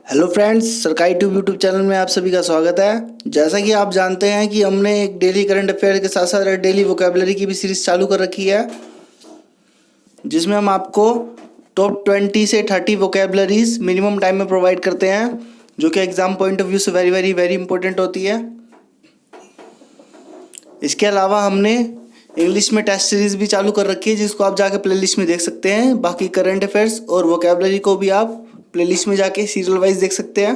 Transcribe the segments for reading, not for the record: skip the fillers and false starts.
Hello friends, सरकारी tube YouTube channel में आप सभी का स्वागत है। जैसा कि आप जानते हैं कि हमने एक डेली करंट अफेयर के साथ साथ डेली वोकेबलरी की भी सीरीज चालू कर रखी है, जिसमें हम आपको टॉप 20 से 30 वोकेबलरीज मिनिमम टाइम में प्रोवाइड करते हैं, जो कि एग्जाम पॉइंट ऑफ व्यू से वेरी वेरी वेरी इंपॉर्टेंट होती है। इसके अलावा हमने इंग्लिश में टेस्ट सीरीज भी चालू कर रखी है, जिसको आप जाके प्लेलिस्ट में देख सकते हैं। बाकी करंट अफेयर्स और वोकेबलरी को भी आप प्लेलिस्ट में जाके सीरियल वाइज देख सकते हैं।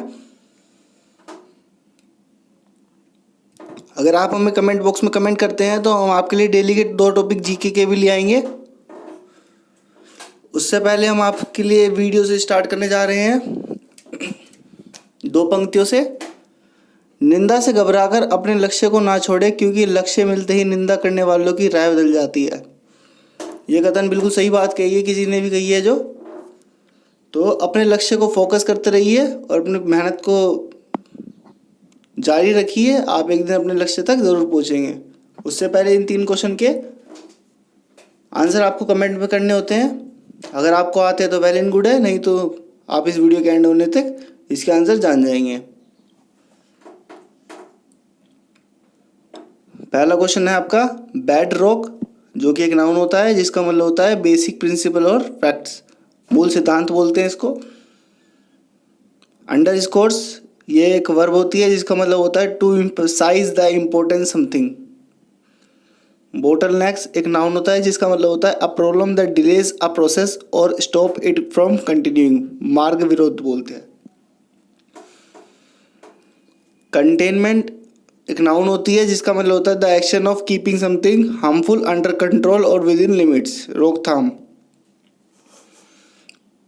अगर आप हमें कमेंट बॉक्स में कमेंट करते हैं तो हम आपके लिए डेली के 2 टॉपिक जीके के भी ले आएंगे। उससे पहले हम आपके लिए वीडियो से स्टार्ट करने जा रहे हैं 2 पंक्तियों से। निंदा से घबराकर अपने लक्ष्य को ना छोड़े, क्योंकि लक्ष्य मिलते ही निंदा करने वालों की राय बदल जाती है। ये कथन बिल्कुल सही बात कही है, किसी ने भी कही है जो। तो अपने लक्ष्य को फोकस करते रहिए और अपनी मेहनत को जारी रखिए। आप एक दिन अपने लक्ष्य तक ज़रूर पहुंचेंगे। उससे पहले इन 3 क्वेश्चन के आंसर आपको कमेंट में करने होते हैं। अगर आपको आते हैं तो वेल एंड गुड है, नहीं तो आप इस वीडियो के एंड होने तक इसके आंसर जान जाएंगे। पहला क्वेश्चन है आपका बेड रॉक, जो कि एक नाउन होता है जिसका मतलब होता है बेसिक प्रिंसिपल और फैक्ट्स, मूल सिद्धांत बोलते हैं इसको। अंडरस्कोर्स ये एक वर्ब होती है जिसका मतलब होता है to emphasize the importance something. Bottleneck एक नाउन होता है जिसका मतलब होता है a problem that delays a process और स्टॉप इट फ्रॉम कंटिन्यूइंग, मार्ग विरोध बोलते हैं। कंटेनमेंट एक नाउन होती है जिसका मतलब होता है the action of keeping something harmful under control और विद इन लिमिट्स, रोकथाम।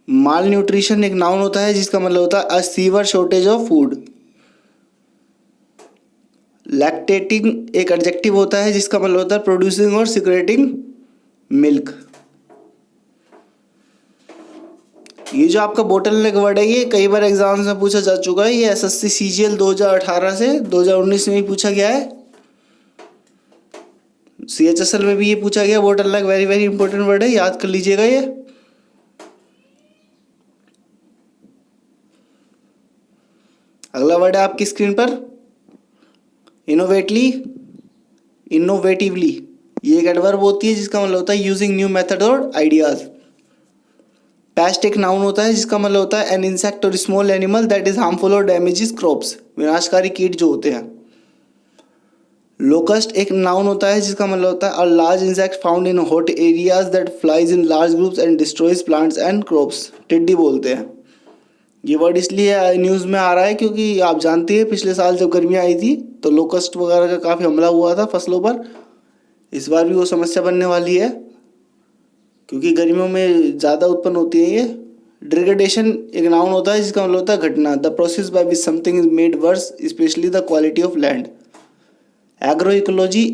माल न्यूट्रिशन एक नाउन होता है जिसका मतलब होता है a severe shortage of food. Lactating एक एडजेक्टिव होता है जिसका मतलब होता है प्रोड्यूसिंग और सिक्रेटिंग मिल्क। ये जो आपका बोटल नेक वर्ड है, ये कई बार एग्जाम्स में पूछा जा चुका है। ये एसएससी सीजीएल 2018 से 2019 में भी पूछा गया है। सीएचएसएल में भी ये पूछा गया। बोटल नेक वेरी वेरी इंपॉर्टेंट वर्ड है, याद कर लीजिएगा ये। अगला वर्ड है आपकी स्क्रीन पर इनोवेटली, इनोवेटिवली। ये एक एडवर्ब होती है जिसका मतलब होता है यूजिंग न्यू मेथड और आइडियाज। पेस्ट एक नाउन होता है जिसका मतलब होता है एन इंसेक्ट और small animal that is harmful और डैमेजेस क्रॉप्स, विनाशकारी कीट जो होते हैं। लोकस्ट एक नाउन होता है जिसका मतलब होता है a large insect found in hot areas that flies in large groups and destroys plants and crops, टिड्डी बोलते हैं। ये वर्ड इसलिए न्यूज़ में आ रहा है क्योंकि आप जानते हैं पिछले साल जब गर्मियाँ आई थी तो लोकस्ट वगैरह का काफ़ी हमला हुआ था फसलों पर। इस बार भी वो समस्या बनने वाली है क्योंकि गर्मियों में ज़्यादा उत्पन्न होती है। ये डिग्रेडेशन एक नाउन होता है जिसका मतलब होता है घटना, the process by which something is made worse especially the quality of land. Agroecology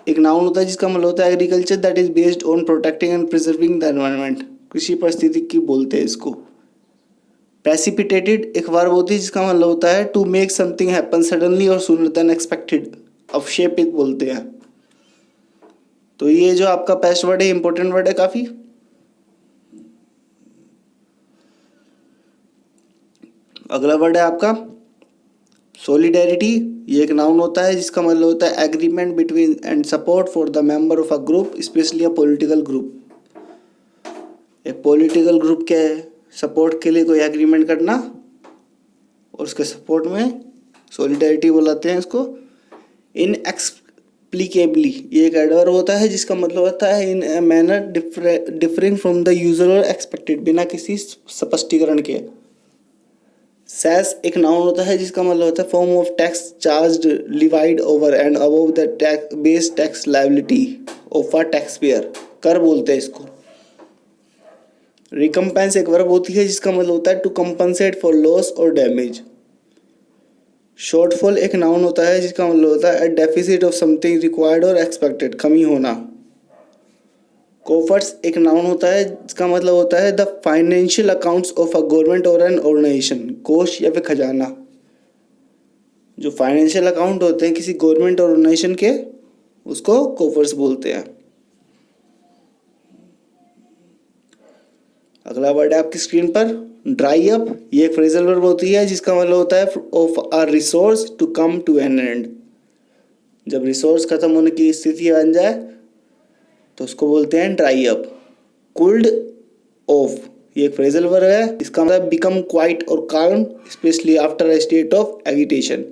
एक नाउन होता है जिसका मतलब होता है agriculture that is based on protecting and preserving the environment, कृषि पारिस्थितिकी बोलते हैं इसको। प्रेसिपिटेटेड एक वर्ब होती है जिसका मतलब होता है to make something happen suddenly और सूनर देन एक्सपेक्टेड, अवक्षेपित बोलते हैं। तो ये जो आपका पेस्ट वर्ड है इंपॉर्टेंट वर्ड है काफ़ी। अगला वर्ड है आपका सॉलिडेरिटी। ये एक नाउन होता है जिसका मतलब होता है agreement between and support for the member of a group, specially a political group. एक पॉलिटिकल ग्रुप के सपोर्ट के लिए कोई एग्रीमेंट करना और उसके सपोर्ट में सॉलिडेरिटी बुलाते हैं इसको। इनएक्सप्लिकेबली ये एक एडवर्ब होता है जिसका मतलब होता है in a manner differing from the usual और एक्सपेक्टेड, बिना किसी स्पष्टीकरण के। सेस एक नाउन होता है जिसका मतलब होता है form of tax charged levied over and above the tax base tax liability of a tax payer, कर बोलते हैं इसको। रिकम्पेंस एक वर्ब होती है जिसका मतलब होता है टू कंपनसेट फॉर लॉस और डैमेज। शॉर्टफॉल एक नाउन होता है जिसका मतलब होता है डेफिसिट ऑफ समथिंग रिक्वायर्ड और एक्सपेक्टेड, कमी होना। कोफर्स एक नाउन होता है जिसका मतलब होता है the financial accounts of a government और एन ऑर्गेनाइजेशन, कोष या फिर खजाना। जो फाइनेंशियल अकाउंट होते हैं किसी गवर्नमेंट और ऑर्गेनाइजेशन के, उसको कोफर्स बोलते हैं। अगला वर्ड है आपकी स्क्रीन पर ड्राई अप ये एक फ्रेजल वर्ब होती है जिसका मतलब होता है of a resource to come to an end. जब रिसोर्स खत्म होने की स्थिति बन जाए तो उसको बोलते हैं ड्राई अप। कूल्ड ऑफ ये एक फ्रेजल वर्ब है, इसका मतलब बिकम क्वाइट और calm specially after a state of agitation.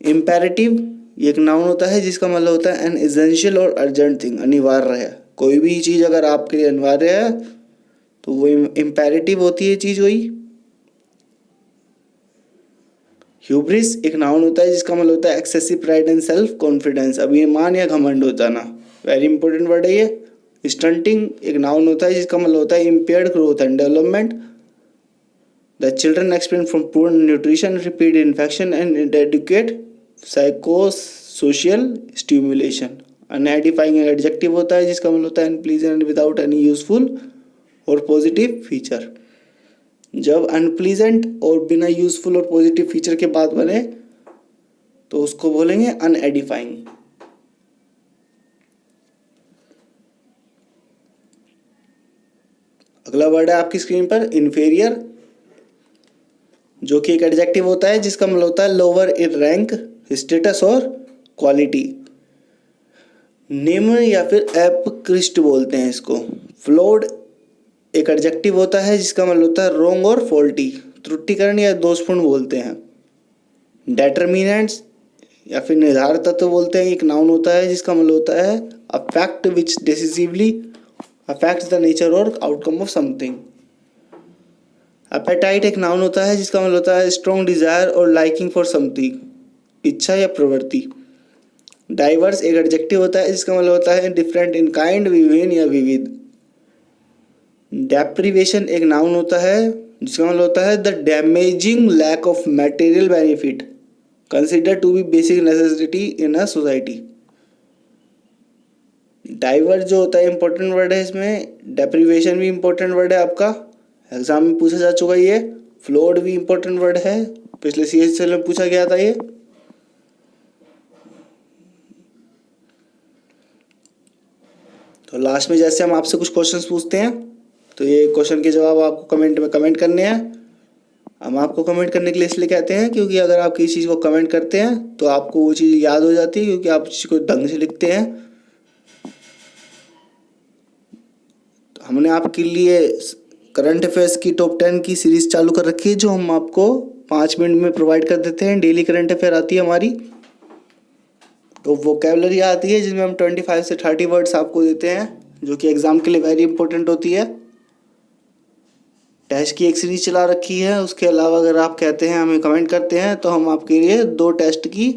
Imperative ये एक नाउन होता है जिसका मतलब होता है एन एसेंशियल और अर्जेंट थिंग, अनिवार्य है। कोई भी चीज़ अगर आपके लिए अनिवार्य है तो वो इम्पेरेटिव होती है चीज़ वही। ह्यूब्रिस एक नाउन होता है जिसका मतलब होता है excessive pride and self confidence, अभिमान या घमंड हो जाना। वेरी इंपॉर्टेंट वर्ड है ये। स्टंटिंग एक नाउन होता है जिसका मतलब होता है impaired growth and development. The children experience from poor nutrition, repeated infection and inadequate psychosocial stimulation. अनएडिफाइंग adjective होता है जिसका मतलब होता है अनप्लीजेंट विदाउट एनी यूजफुल और पॉजिटिव फीचर। जब अनप्लीजेंट और बिना यूजफुल और पॉजिटिव फीचर के बाद बने तो उसको बोलेंगे अनएडिफाइंग। अगला वर्ड है आपकी स्क्रीन पर इन्फेरियर, जो कि एक एडजेक्टिव होता है जिसका मतलब होता है लोअर इन रैंक, स्टेटस और क्वालिटी। निम्न या फिर अपकृष्ट बोलते हैं इसको। फ्लॉड एक एडजेक्टिव होता है जिसका मतलब होता है रॉन्ग और फॉल्टी, त्रुटिकरण या दोषपूर्ण बोलते हैं। डेटर्मिनेंट्स या फिर निर्धारक तत्व बोलते हैं, एक नाउन होता है जिसका मतलब होता है a fact which decisively affects the nature और आउटकम ऑफ समथिंग। एपेटाइट एक नाउन होता है जिसका मतलब होता है स्ट्रॉन्ग डिजायर और लाइकिंग फॉर समथिंग, इच्छा या प्रवृत्ति। डाइवर्स एक एडजेक्टिव होता है जिसका मतलब होता है डिफरेंट इन काइंड, विभिन्न या विविध। डेप्रिवेशन एक नाउन होता है जिसका मतलब होता है the damaging lack of material benefit considered to be basic necessity in a society. Diverse जो होता है इंपॉर्टेंट वर्ड है इसमें, डेप्रिवेशन भी इंपॉर्टेंट वर्ड है, आपका एग्जाम में पूछा जा चुका ये। फ्लोड भी इंपॉर्टेंट वर्ड है, पिछले CHL में पूछा गया था ये। तो लास्ट में जैसे हम आपसे कुछ क्वेश्चंस पूछते हैं तो ये क्वेश्चन के जवाब आपको कमेंट में कमेंट करने हैं। हम आपको कमेंट करने के लिए इसलिए कहते हैं क्योंकि अगर आप किसी चीज़ को कमेंट करते हैं तो आपको वो चीज़ याद हो जाती है, क्योंकि आप चीज़ को ढंग से लिखते हैं। तो हमने आपके लिए करंट अफेयर्स की टॉप 10 की सीरीज़ चालू कर रखी है जो हम आपको 5 मिनट में प्रोवाइड कर देते हैं। डेली करंट अफेयर आती है हमारी, तो वोकेबलरी आती है जिसमें हम 25 से 30 वर्ड्स आपको देते हैं जो कि एग्ज़ाम के लिए वेरी इंपॉर्टेंट होती है। टेस्ट की एक सीरीज चला रखी है, उसके अलावा अगर आप कहते हैं हमें कमेंट करते हैं तो हम आपके लिए 2 टेस्ट की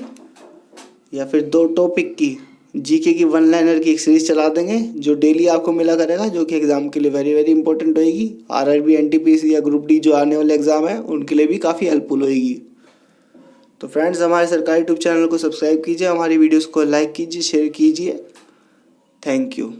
या फिर 2 टॉपिक की जीके की 1 लाइनर की एक सीरीज चला देंगे जो डेली आपको मिला करेगा, जो कि एग्ज़ाम के लिए वेरी वेरी इंपॉर्टेंट होएगी। RRB NTPC या ग्रुप डी जो आने वाले एग्ज़ाम है उनके लिए भी काफ़ी हेल्पफुल होएगी। तो फ्रेंड्स, हमारे सरकारी यूट्यूब चैनल को सब्सक्राइब कीजिए, हमारी वीडियोस को लाइक कीजिए, शेयर कीजिए। Thank you.